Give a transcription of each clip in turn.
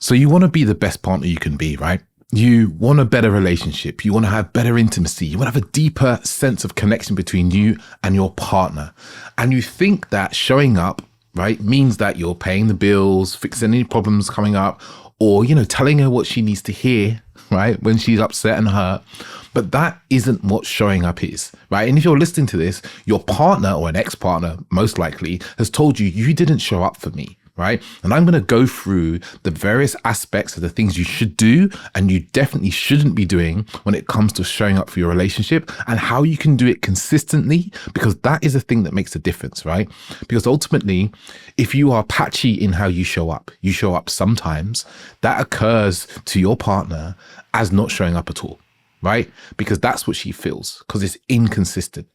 So you want to be the best partner you can be, right? You want a better relationship. You want to have better intimacy. You want to have a deeper sense of connection between you and your partner. And you think that showing up, right, means that you're paying the bills, fixing any problems coming up, or, telling her what she needs to hear, right, when she's upset and hurt. But that isn't what showing up is, right? And if you're listening to this, your partner or an ex-partner, most likely, has told you, you didn't show up for me, right? And I'm going to go through the various aspects of the things you should do and you definitely shouldn't be doing when it comes to showing up for your relationship, and how you can do it consistently, because that is the thing that makes a difference, right? Because ultimately, if you are patchy in how you show up sometimes, that occurs to your partner as not showing up at all, right? Because that's what she feels, because it's inconsistent.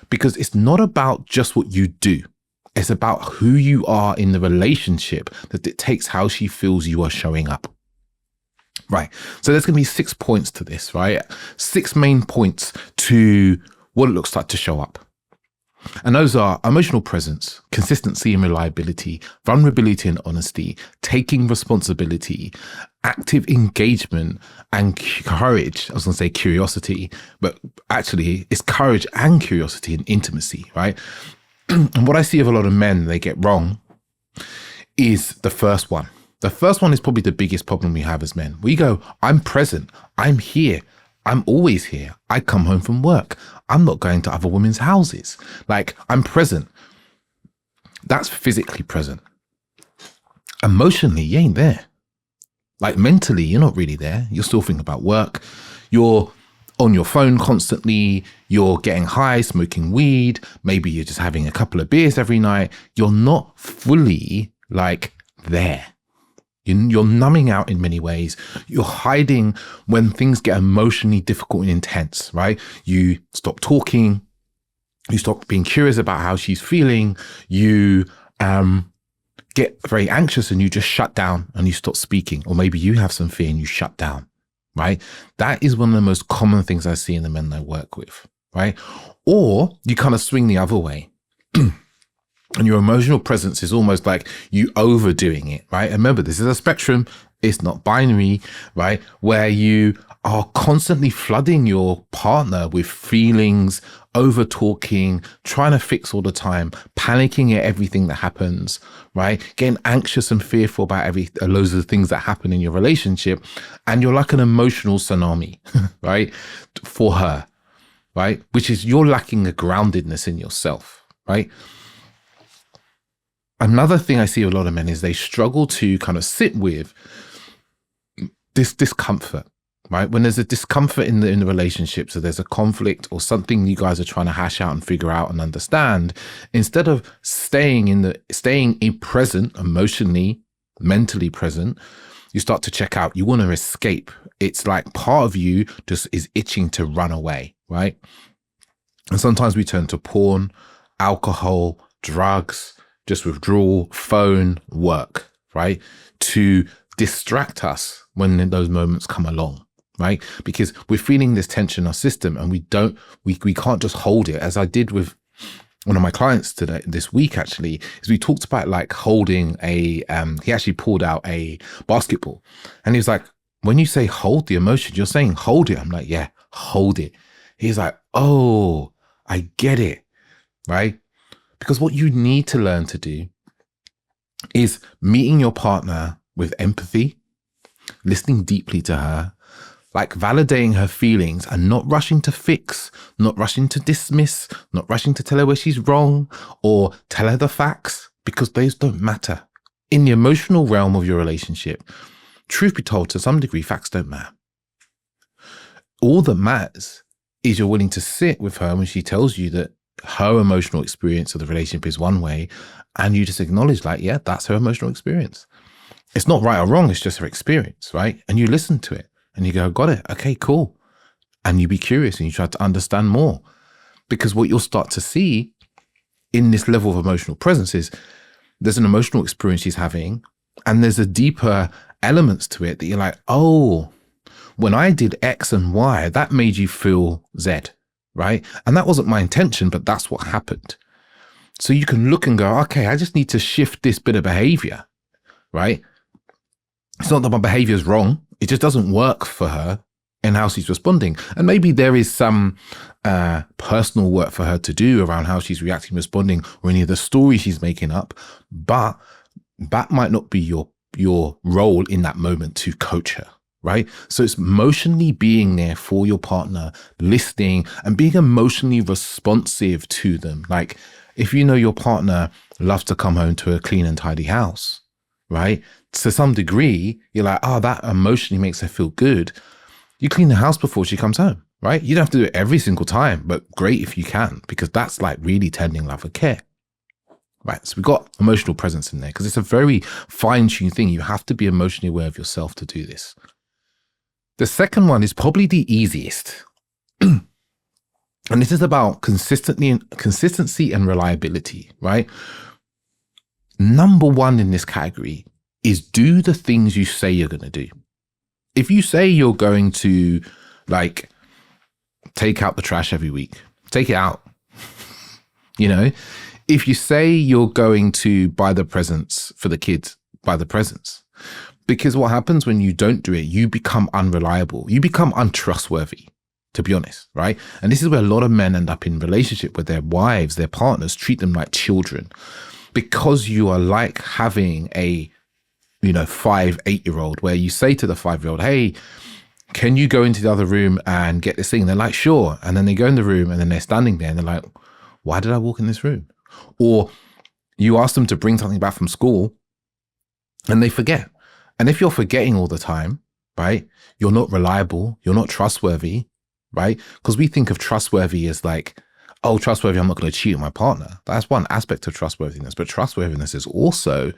Because it's not about just what you do. It's about who you are in the relationship that dictates how she feels you are showing up. Right. So there's going to be 6 points to this, right? 6 main points to what it looks like to show up. And those are emotional presence, consistency and reliability, vulnerability and honesty, taking responsibility, active engagement, and courage. I was going to say curiosity, but actually it's courage and curiosity and intimacy, right? And what I see of a lot of men they get wrong is the first one. The first one is probably the biggest problem we have as men. We go, I'm present, I'm here, I'm always here. I come home from work. I'm not going to other women's houses. Like, I'm present. That's physically present. Emotionally, you ain't there. Like, mentally, you're not really there. You're still thinking about work. You're on your phone constantly. You're getting high, smoking weed. Maybe you're just having a couple of beers every night. You're not fully like there. You're numbing out in many ways. You're hiding when things get emotionally difficult and intense, right? You stop talking. You stop being curious about how she's feeling. You get very anxious and you just shut down and you stop speaking. Or maybe you have some fear and you shut down, right? That is one of the most common things I see in the men I work with, right? Or you kind of swing the other way. And your emotional presence is almost like you overdoing it, right? And remember, this is a spectrum. It's not binary, right? Where you are constantly flooding your partner with feelings, over talking, trying to fix all the time, panicking at everything that happens, right? Getting anxious and fearful about loads of things that happen in your relationship. And you're like an emotional tsunami, right? For her, right? Which is you're lacking a groundedness in yourself, right? Another thing I see with a lot of men is they struggle to kind of sit with this discomfort, right? When there's a discomfort in the relationship, so there's a conflict or something you guys are trying to hash out and figure out and understand, instead of staying in present, emotionally, mentally present, you start to check out. You want to escape. It's like part of you just is itching to run away, right? And sometimes we turn to porn, alcohol, drugs, just withdrawal, phone, work, right? To distract us when those moments come along, right? Because we're feeling this tension in our system and we can't just hold it. As I did with one of my clients this week, actually, is we talked about like holding he actually pulled out a basketball and he was like, when you say hold the emotion, you're saying hold it. I'm like, yeah, hold it. He's like, oh, I get it, right? Because what you need to learn to do is meeting your partner with empathy, listening deeply to her, like validating her feelings and not rushing to fix, not rushing to dismiss, not rushing to tell her where she's wrong or tell her the facts, because those don't matter. In the emotional realm of your relationship, truth be told, to some degree, facts don't matter. All that matters is you're willing to sit with her when she tells you that her emotional experience of the relationship is one way, and you just acknowledge like, yeah, that's her emotional experience. It's not right or wrong, it's just her experience, right? And you listen to it and you go, got it, okay, cool. And you be curious and you try to understand more, because what you'll start to see in this level of emotional presence is there's an emotional experience she's having and there's a deeper elements to it that you're like, oh, when I did X and Y, that made you feel Z. Right? And that wasn't my intention, but that's what happened. So you can look and go, okay, I just need to shift this bit of behavior, right? It's not that my behavior is wrong. It just doesn't work for her in how she's responding. And maybe there is some personal work for her to do around how she's reacting, responding, or any of the stories she's making up. But that might not be your role in that moment to coach her, right? So it's emotionally being there for your partner, listening and being emotionally responsive to them. Like if you know your partner loves to come home to a clean and tidy house, right? To some degree, you're like, oh, that emotionally makes her feel good. You clean the house before she comes home, right? You don't have to do it every single time, but great if you can, because that's like really tending love and care. Right, so we've got emotional presence in there because it's a very fine-tuned thing. You have to be emotionally aware of yourself to do this. The second one is probably the easiest. And this is about consistency and reliability, right? Number one in this category is do the things you say you're going to do. If you say you're going to like take out the trash every week, take it out, you know? If you say you're going to buy the presents for the kids, buy the presents. Because what happens when you don't do it, you become unreliable. You become untrustworthy, to be honest, right? And this is where a lot of men end up in relationship with their wives, their partners, treat them like children. Because you are like having a, 5-8-year-old where you say to the 5-year-old, hey, can you go into the other room and get this thing? And they're like, sure. And then they go in the room and then they're standing there and they're like, why did I walk in this room? Or you ask them to bring something back from school and they forget. And if you're forgetting all the time, right, you're not reliable, you're not trustworthy, right? Because we think of trustworthy as like, oh, trustworthy, I'm not going to cheat on my partner. That's one aspect of trustworthiness. But trustworthiness is also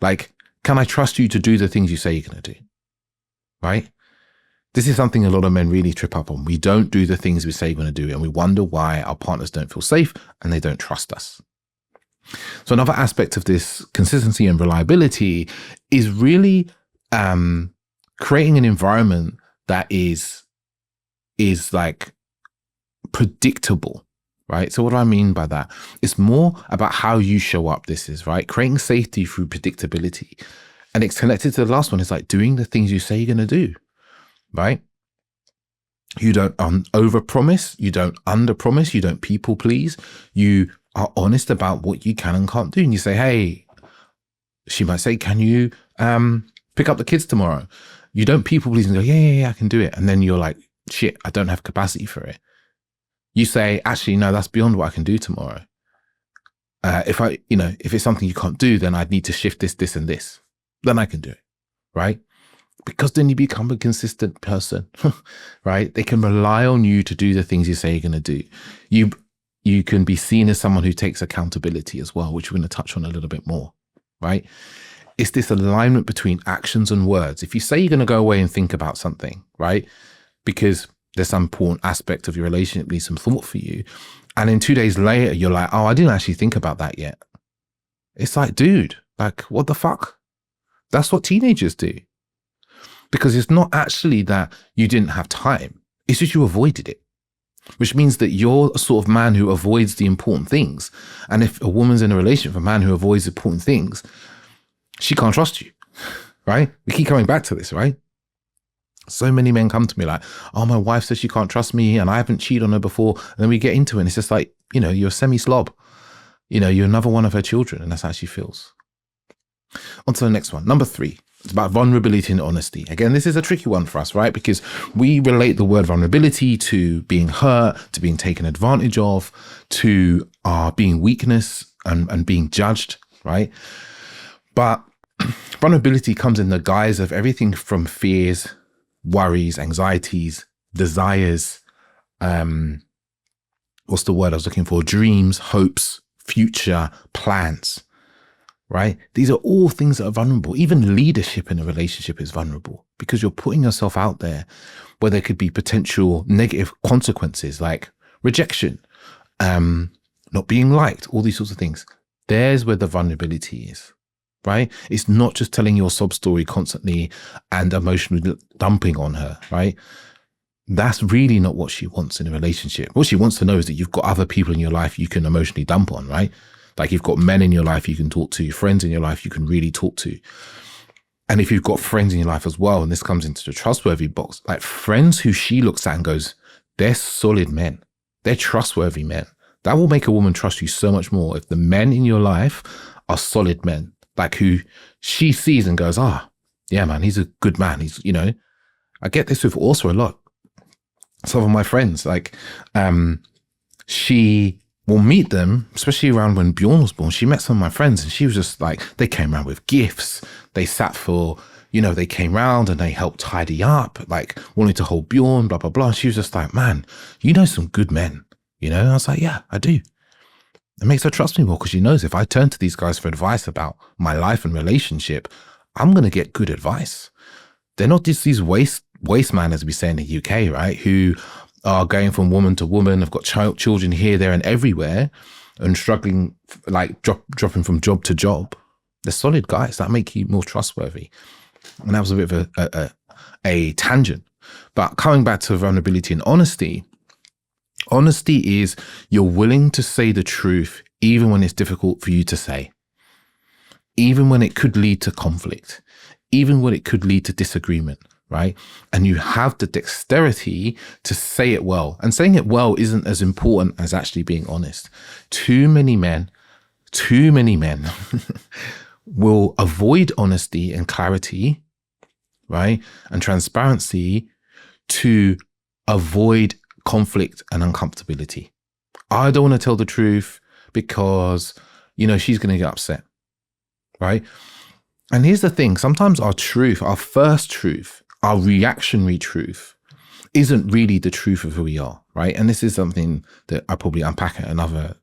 like, can I trust you to do the things you say you're going to do, right? This is something a lot of men really trip up on. We don't do the things we say we're going to do and we wonder why our partners don't feel safe and they don't trust us. So another aspect of this consistency and reliability is really creating an environment that is like predictable, right? So what do I mean by that? It's more about how you show up. This is right. Creating safety through predictability. And it's connected to the last one. It's like doing the things you say you're going to do, right? You don't overpromise. You don't underpromise. You don't people please. You are honest about what you can and can't do. And you say, hey, she might say, can you pick up the kids tomorrow? You don't people please and go, yeah, I can do it. And then you're like, shit, I don't have capacity for it. You say, actually, no, that's beyond what I can do tomorrow. If it's something you can't do, then I'd need to shift this, and this. Then I can do it, right? Because then you become a consistent person, right? They can rely on you to do the things you say you're going to do. You can be seen as someone who takes accountability as well, which we're going to touch on a little bit more, right? It's this alignment between actions and words. If you say you're going to go away and think about something, right? Because there's some important aspect of your relationship needs some thought for you. And then 2 days later, you're like, oh, I didn't actually think about that yet. It's like, dude, like, what the fuck? That's what teenagers do. Because it's not actually that you didn't have time. It's just you avoided it. Which means that you're a sort of man who avoids the important things. And if a woman's in a relationship with a man who avoids important things, she can't trust you, right? We keep coming back to this, right? So many men come to me like, oh, my wife says she can't trust me and I haven't cheated on her before. And then we get into it and it's just like, you're a semi-slob. You're another one of her children, and that's how she feels. On to the next one. Number 3. It's about vulnerability and honesty. Again, this is a tricky one for us, right? Because we relate the word vulnerability to being hurt, to being taken advantage of, to being weakness and being judged, right? But vulnerability comes in the guise of everything from fears, worries, anxieties, desires, what's the word I was looking for? Dreams, hopes, future, plans, right? These are all things that are vulnerable. Even leadership in a relationship is vulnerable because you're putting yourself out there where there could be potential negative consequences like rejection, not being liked, all these sorts of things. There's where the vulnerability is, right? It's not just telling your sob story constantly and emotionally dumping on her, right? That's really not what she wants in a relationship. What she wants to know is that you've got other people in your life you can emotionally dump on, right? Like you've got men in your life you can talk to, friends in your life you can really talk to. And if you've got friends in your life as well, and this comes into the trustworthy box, like friends who she looks at and goes, they're solid men. They're trustworthy men. That will make a woman trust you so much more if the men in your life are solid men, like who she sees and goes, yeah, man, he's a good man. He's, I get this with also a lot. Some of my friends, like, she will meet them, especially around when Bjorn was born. She met some of my friends and she was just like, they came around with gifts. They sat for, they came around and they helped tidy up, like wanted to hold Bjorn, blah, blah, blah. And she was just like, man, you know some good men, And I was like, yeah, I do. It makes her trust me more because she knows if I turn to these guys for advice about my life and relationship, I'm going to get good advice. They're not just these waste man, as we say in the UK, right? Who are going from woman to woman, have got children here, there and everywhere and struggling, like dropping from job to job. They're solid guys that make you more trustworthy. And that was a bit of a tangent. But coming back to vulnerability and honesty is you're willing to say the truth even when it's difficult for you to say, even when it could lead to conflict, even when it could lead to disagreement, right? And you have the dexterity to say it well. And saying it well isn't as important as actually being honest. Too many men will avoid honesty and clarity, right? And transparency to avoid conflict and uncomfortability. I don't want to tell the truth because, she's going to get upset, right? And here's the thing. Sometimes our truth, our first truth, our reactionary truth isn't really the truth of who we are, right? And this is something that I probably unpack at another.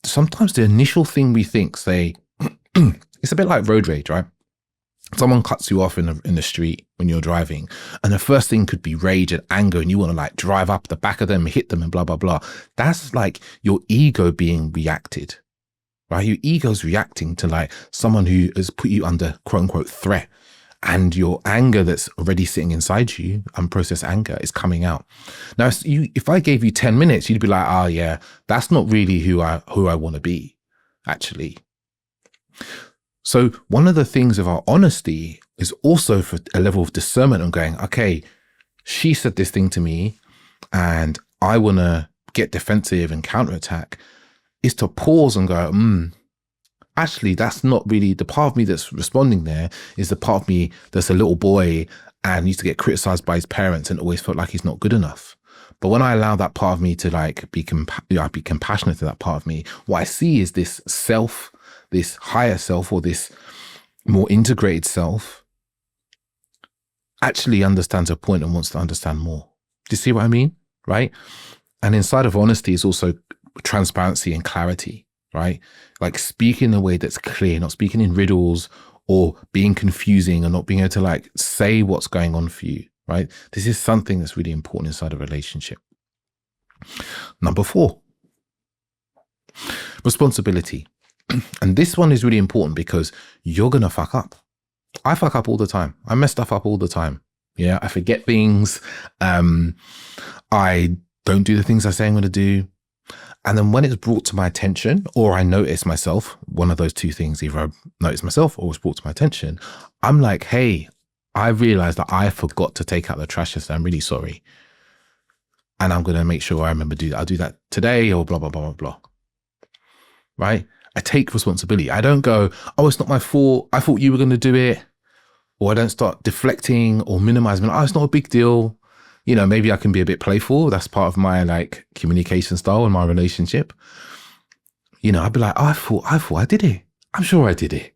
Sometimes the initial thing we think, say, it's a bit like road rage, right? Someone cuts you off in the street when you're driving, and the first thing could be rage and anger, and you want to like drive up the back of them, hit them and blah, blah, blah. That's like your ego being reacted, right? Your ego's reacting to like someone who has put you under quote unquote threat, and your anger that's already sitting inside you, unprocessed anger, is coming out. Now, if I gave you 10 minutes, you'd be like, oh yeah, that's not really who I want to be, actually. So one of the things of our honesty is also for a level of discernment and going, okay, she said this thing to me and I want to get defensive and counterattack, is to pause and go, actually, that's not really the part of me that's responding. There is the part of me that's a little boy and used to get criticized by his parents and always felt like he's not good enough. But when I allow that part of me to like be compassionate to that part of me, what I see is this self, this higher self, or this more integrated self actually understands a point and wants to understand more. Do you see what I mean? Right? And inside of honesty is also transparency and clarity, right? Like speaking in a way that's clear, not speaking in riddles or being confusing or not being able to like say what's going on for you, right? This is something that's really important inside a relationship. Number 4, responsibility. And this one is really important because you're going to fuck up. I fuck up all the time. I mess stuff up all the time. Yeah, I forget things. I don't do the things I say I'm going to do. And then when it's brought to my attention, or I notice myself, one of those two things, either I notice myself or it's brought to my attention, I'm like, hey, I realized that I forgot to take out the trash yesterday. I'm really sorry. And I'm going to make sure I remember to do that. I'll do that today or blah, blah, blah, blah, blah. Right? I take responsibility. I don't go, oh, it's not my fault. I thought you were going to do it. Or I don't start deflecting or minimizing. Oh, it's not a big deal. You know, maybe I can be a bit playful. That's part of my like communication style in my relationship. You know, I'd be like, oh, I thought I did it. I'm sure I did it.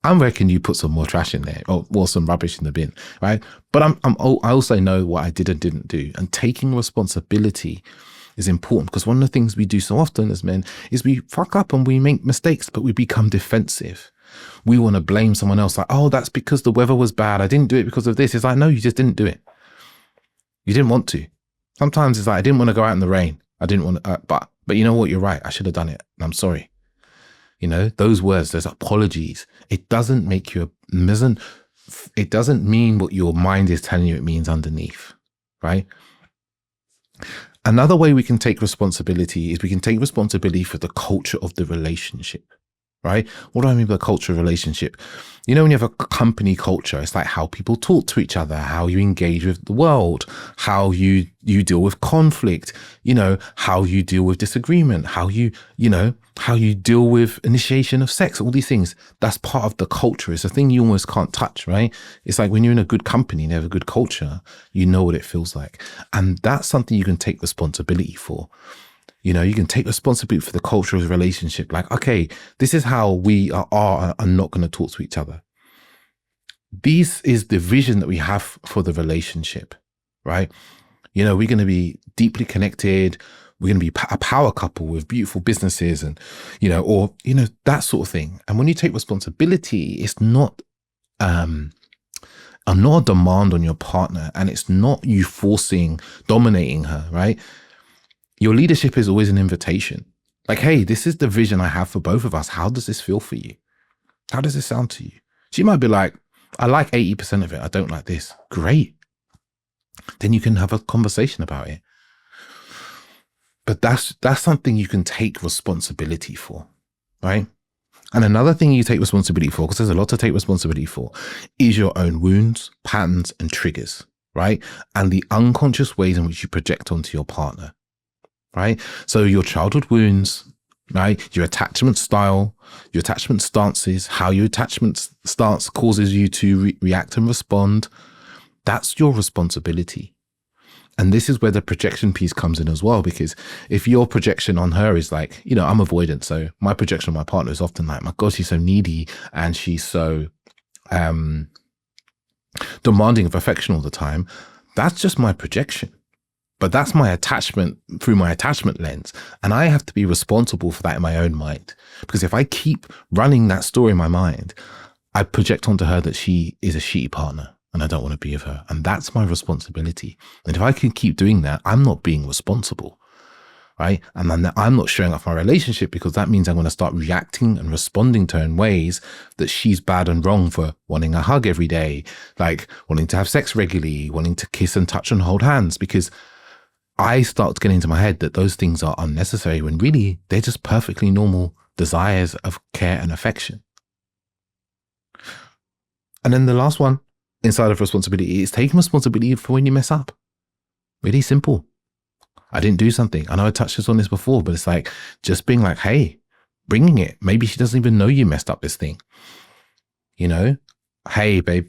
I reckon you put some more trash in there or some rubbish in the bin, right? But I also know what I did and didn't do. And taking responsibility is important because one of the things we do so often as men is we fuck up and we make mistakes, but we become defensive. We want to blame someone else, like, oh, that's because the weather was bad. I didn't do it because of this. It's like, no, you just didn't do it. You didn't want to. Sometimes it's like, I didn't want to go out in the rain. I didn't want to, but you know what? You're right. I should have done it. And I'm sorry. You know, those words, those apologies, it doesn't make you it doesn't mean what your mind is telling you it means underneath, right? Another way we can take responsibility is we can take responsibility for the culture of the relationship, right? What do I mean by culture of relationship? You know, when you have a company culture, it's like how people talk to each other, how you engage with the world, how you deal with conflict, you know, how you deal with disagreement, how you deal with initiation of sex, all these things. That's part of the culture. It's a thing you almost can't touch, right? It's like when you're in a good company and you have a good culture, you know what it feels like. And that's something you can take responsibility for. You know, you can take responsibility for the culture of the relationship. Like, okay, this is how we are not going to talk to each other. This is the vision that we have for the relationship, right? You know, we're going to be deeply connected. We're going to be a power couple with beautiful businesses and, you know, or, you know, that sort of thing. And when you take responsibility, it's not, not a demand on your partner, and it's not you dominating her, right? Your leadership is always an invitation. Like, hey, this is the vision I have for both of us. How does this feel for you? How does this sound to you? She might be like, I like 80% of it. I don't like this. Great. Then you can have a conversation about it. But that's something you can take responsibility for, right? And another thing you take responsibility for, because there's a lot to take responsibility for, is your own wounds, patterns, and triggers, right? And the unconscious ways in which you project onto your partner. Right? So your childhood wounds, right? Your attachment style, your attachment stances, how your attachment stance causes you to react and respond. That's your responsibility. And this is where the projection piece comes in as well, because if your projection on her is like, you know, I'm avoidant. So my projection on my partner is often like, my God, she's so needy and she's so demanding of affection all the time. That's just my projection. But that's my attachment through my attachment lens. And I have to be responsible for that in my own mind. Because if I keep running that story in my mind, I project onto her that she is a shitty partner and I don't want to be with her. And that's my responsibility. And if I can keep doing that, I'm not being responsible, right? And then I'm not showing up my relationship, because that means I'm going to start reacting and responding to her in ways that she's bad and wrong for wanting a hug every day, like wanting to have sex regularly, wanting to kiss and touch and hold hands, because I start getting into my head that those things are unnecessary when really they're just perfectly normal desires of care and affection. And then the last one inside of responsibility is taking responsibility for when you mess up. Really simple. I didn't do something. I know I touched on this before, but it's like just being like, hey, bringing it. Maybe she doesn't even know you messed up this thing. You know, hey, babe,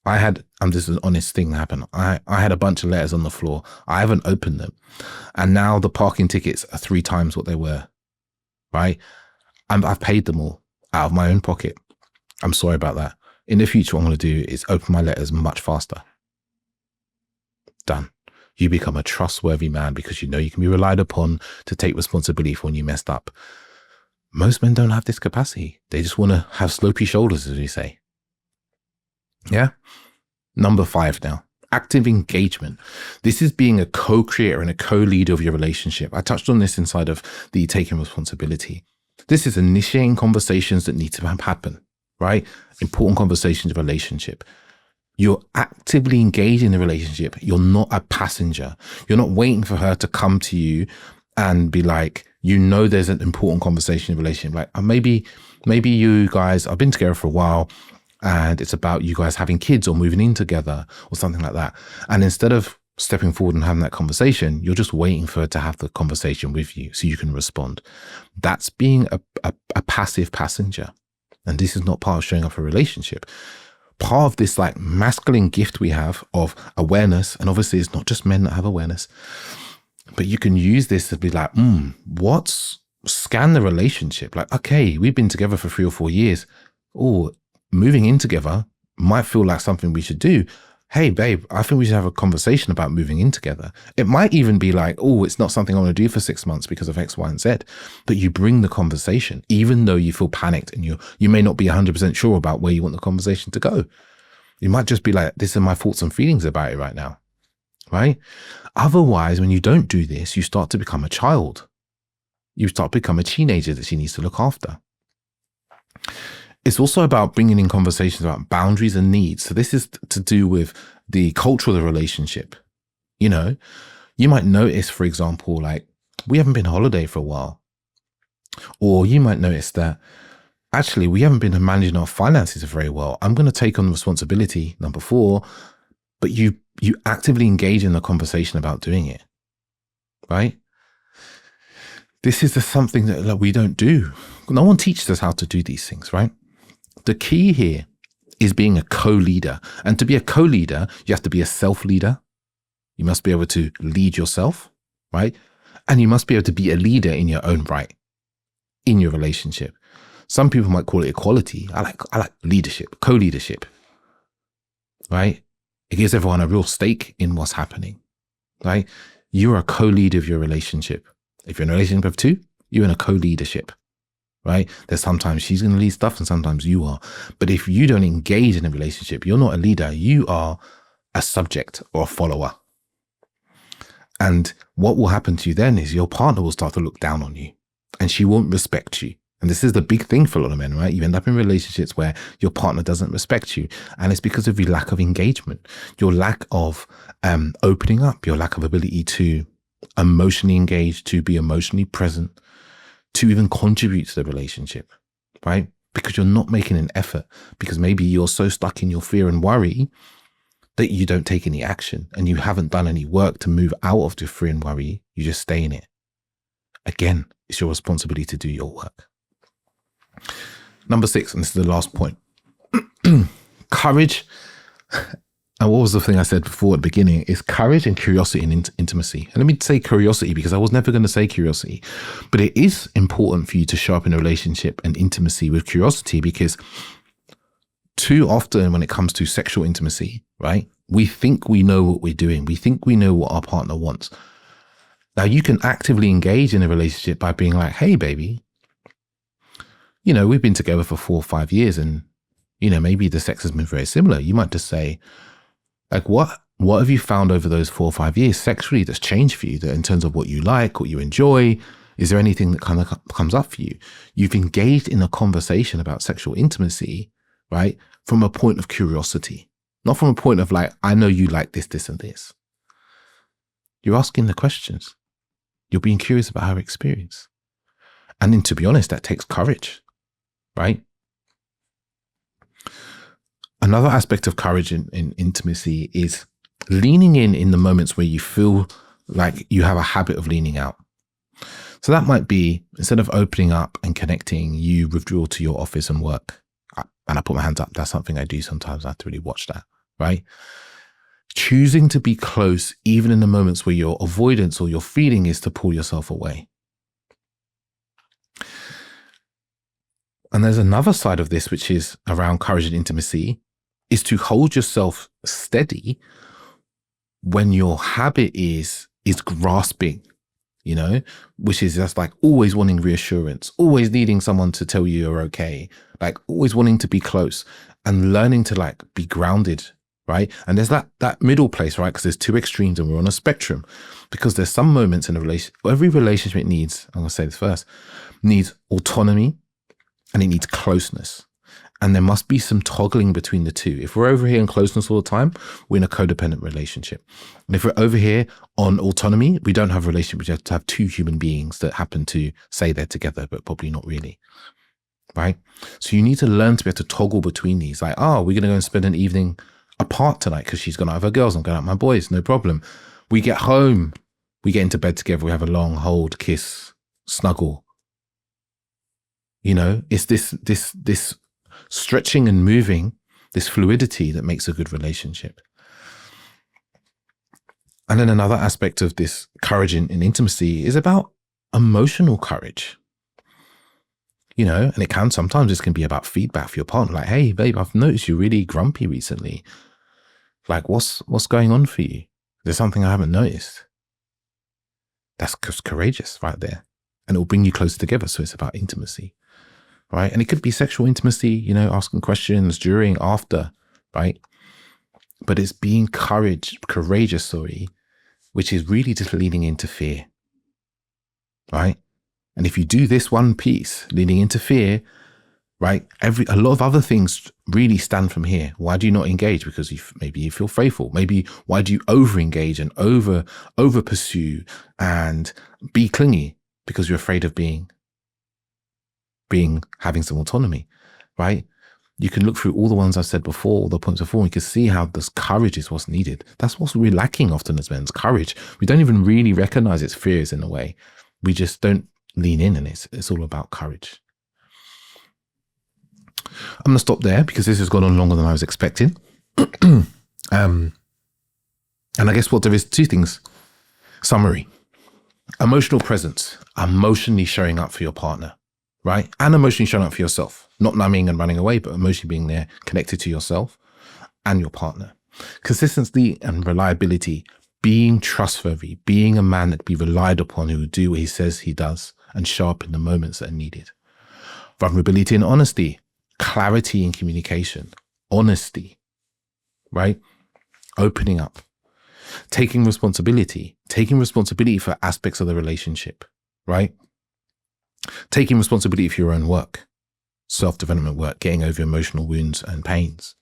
this is an honest thing that happened. I had a bunch of letters on the floor. I haven't opened them. And now the parking tickets are 3 times what they were, right? I've paid them all out of my own pocket. I'm sorry about that. In the future, what I'm going to do is open my letters much faster. Done. You become a trustworthy man because you know you can be relied upon to take responsibility for when you messed up. Most men don't have this capacity. They just want to have slopey shoulders, as we say. Yeah. Number 5 now, active engagement. This is being a co-creator and a co-leader of your relationship. I touched on this inside of the taking responsibility. This is initiating conversations that need to happen, right? Important conversations of relationship. You're actively engaged in the relationship. You're not a passenger. You're not waiting for her to come to you and be like, you know, there's an important conversation in the relationship. Like maybe you guys have been together for a while, and it's about you guys having kids or moving in together or something like that. And instead of stepping forward and having that conversation, you're just waiting for her to have the conversation with you so you can respond. That's being a passive passenger. And this is not part of showing up a relationship. Part of this like masculine gift we have of awareness, and obviously it's not just men that have awareness, but you can use this to be like, scan the relationship. Like, okay, we've been together for 3 or 4 years. Oh, moving in together might feel like something we should do. Hey, babe, I think we should have a conversation about moving in together. It might even be like, oh, it's not something I want to do for 6 months because of X, Y, and Z. But you bring the conversation, even though you feel panicked and you may not be 100% sure about where you want the conversation to go. You might just be like, this are my thoughts and feelings about it right now, right? Otherwise, when you don't do this, you start to become a child. You start to become a teenager that she needs to look after. It's also about bringing in conversations about boundaries and needs. So this is to do with the culture of the relationship. You know, you might notice, for example, like we haven't been on holiday for a while. Or you might notice that actually, we haven't been managing our finances very well. I'm going to take on responsibility, number 4, but you actively engage in the conversation about doing it, right? This is something that we don't do. No one teaches us how to do these things, right? The key here is being a co-leader. And to be a co-leader, you have to be a self-leader. You must be able to lead yourself, right? And you must be able to be a leader in your own right, in your relationship. Some people might call it equality. I like leadership, co-leadership, right? It gives everyone a real stake in what's happening, right? You're a co-leader of your relationship. If you're in a relationship of 2, you're in a co-leadership, right? There's sometimes she's going to lead stuff and sometimes you are. But if you don't engage in a relationship, you're not a leader. You are a subject or a follower. And what will happen to you then is your partner will start to look down on you and she won't respect you. And this is the big thing for a lot of men, right? You end up in relationships where your partner doesn't respect you. And it's because of your lack of engagement, your lack of opening up, your lack of ability to emotionally engage, to be emotionally present, to even contribute to the relationship, right? Because you're not making an effort, because maybe you're so stuck in your fear and worry that you don't take any action and you haven't done any work to move out of your fear and worry. You just stay in it. Again, it's your responsibility to do your work. Number 6, and this is the last point, courage. And what was the thing I said before at the beginning is courage and curiosity and intimacy. And let me say curiosity because I was never going to say curiosity, but it is important for you to show up in a relationship and intimacy with curiosity, because too often when it comes to sexual intimacy, right, we think we know what we're doing. We think we know what our partner wants. Now you can actively engage in a relationship by being like, hey, baby, you know, we've been together for 4 or 5 years and, you know, maybe the sex has been very similar. You might just say, like, what have you found over those 4 or 5 years sexually that's changed for you, that in terms of what you like, what you enjoy? Is there anything that kind of comes up for you? You've engaged in a conversation about sexual intimacy, right, from a point of curiosity, not from a point of like, I know you like this, this, and this. You're asking the questions. You're being curious about her experience. And then, to be honest, that takes courage, right? Another aspect of courage in intimacy is leaning in the moments where you feel like you have a habit of leaning out. So that might be, instead of opening up and connecting, you withdraw to your office and work. And I put my hands up. That's something I do sometimes. I have to really watch that, right? Choosing to be close, even in the moments where your avoidance or your feeling is to pull yourself away. And there's another side of this, which is around courage and intimacy, is to hold yourself steady when your habit is grasping, you know, which is just like always wanting reassurance, always needing someone to tell you you're okay, like always wanting to be close, and learning to like be grounded, right? And there's that middle place, right? Because there's 2 extremes and we're on a spectrum, because there's some moments in a relationship, every relationship needs, I'm going to say this first, needs autonomy and it needs closeness. And there must be some toggling between the 2. If we're over here in closeness all the time, we're in a codependent relationship. And if we're over here on autonomy, we don't have a relationship. We have to have 2 human beings that happen to say they're together, but probably not really, right? So you need to learn to be able to toggle between these. Like, we're going to go and spend an evening apart tonight because she's going out with her girls. I'm going out with my boys. No problem. We get home. We get into bed together. We have a long hold, kiss, snuggle. You know, it's this stretching and moving, this fluidity that makes a good relationship. And then another aspect of this courage in intimacy is about emotional courage. You know, and it can sometimes, this can be about feedback for your partner. Like, hey, babe, I've noticed you're really grumpy recently. Like, what's going on for you? There's something I haven't noticed. That's courageous right there. And it will bring you closer together. So it's about intimacy. Right? And it could be sexual intimacy, you know, asking questions during, after, right? But it's being courageous, which is really just leaning into fear, right? And if you do this one piece, leaning into fear, right, a lot of other things really stand from here. Why do you not engage? Because maybe you feel faithful. Maybe why do you over-engage and over pursue and be clingy? Because you're afraid of being having some autonomy, right? You can look through all the ones I've said before, all the points before, and you can see how this courage is what's needed. That's what we're lacking often as men, courage. We don't even really recognize its fears in a way. We just don't lean in, and it's all about courage. I'm going to stop there because this has gone on longer than I was expecting. And I guess what there is, two things. Summary. Emotional presence, emotionally showing up for your partner, right? And emotionally showing up for yourself. Not numbing and running away, but emotionally being there, connected to yourself and your partner. Consistency and reliability, being trustworthy, being a man that can be relied upon, who will do what he says he does and show up in the moments that are needed. Vulnerability and honesty, clarity in communication, honesty, right? Opening up. Taking responsibility for aspects of the relationship, right? Taking responsibility for your own work, self-development work, getting over emotional wounds and pains,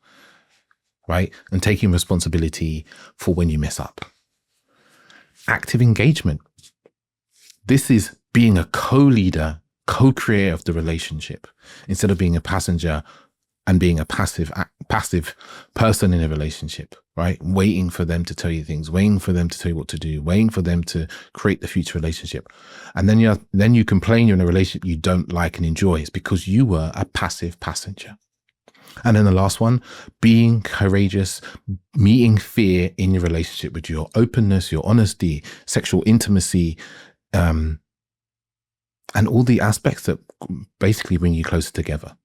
right? And taking responsibility for when you mess up. Active engagement. This is being a co-leader, co-creator of the relationship, instead of being a passenger and being a passive person in a relationship, right? Waiting for them to tell you things, waiting for them to tell you what to do, waiting for them to create the future relationship. And then you complain you're in a relationship you don't like and enjoy. It's because you were a passive passenger. And then the last one, being courageous, meeting fear in your relationship with your openness, your honesty, sexual intimacy, and all the aspects that basically bring you closer together.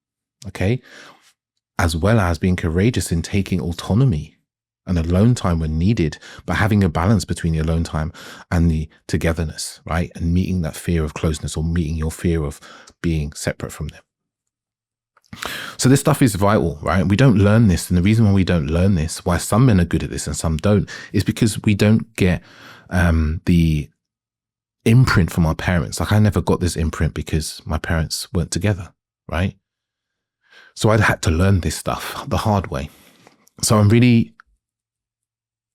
Okay. As well as being courageous in taking autonomy and alone time when needed, but having a balance between the alone time and the togetherness, right? And meeting that fear of closeness, or meeting your fear of being separate from them. So this stuff is vital, right? We don't learn this. And the reason why we don't learn this, why some men are good at this and some don't, is because we don't get the imprint from our parents. Like, I never got this imprint because my parents weren't together, right? So I'd had to learn this stuff the hard way. So I'm really,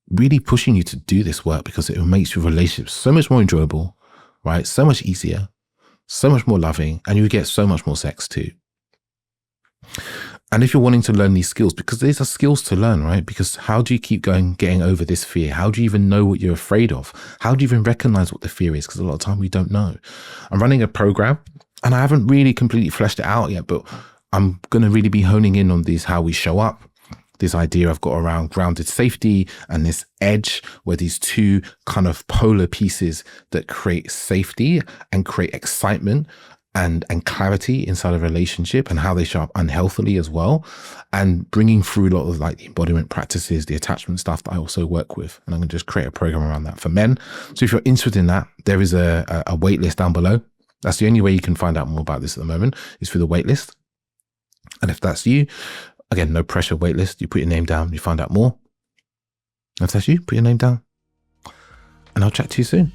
really pushing you to do this work, because it makes your relationships so much more enjoyable, right? So much easier, so much more loving, and you get so much more sex too. And if you're wanting to learn these skills, because these are skills to learn, right? Because how do you keep getting over this fear? How do you even know what you're afraid of? How do you even recognize what the fear is? Because a lot of time we don't know. I'm running a program and I haven't really completely fleshed it out yet, but I'm going to really be honing in on how we show up. This idea I've got around grounded safety and this edge, where these two kind of polar pieces that create safety and create excitement and clarity inside a relationship, and how they show up unhealthily as well, and bringing through a lot of like the embodiment practices, the attachment stuff that I also work with. And I'm going to just create a program around that for men. So if you're interested in that, there is a wait list down below. That's the only way you can find out more about this at the moment, is through the wait list. And if that's you, again, no pressure, wait list. You put your name down, you find out more. If that's you, put your name down, and I'll chat to you soon.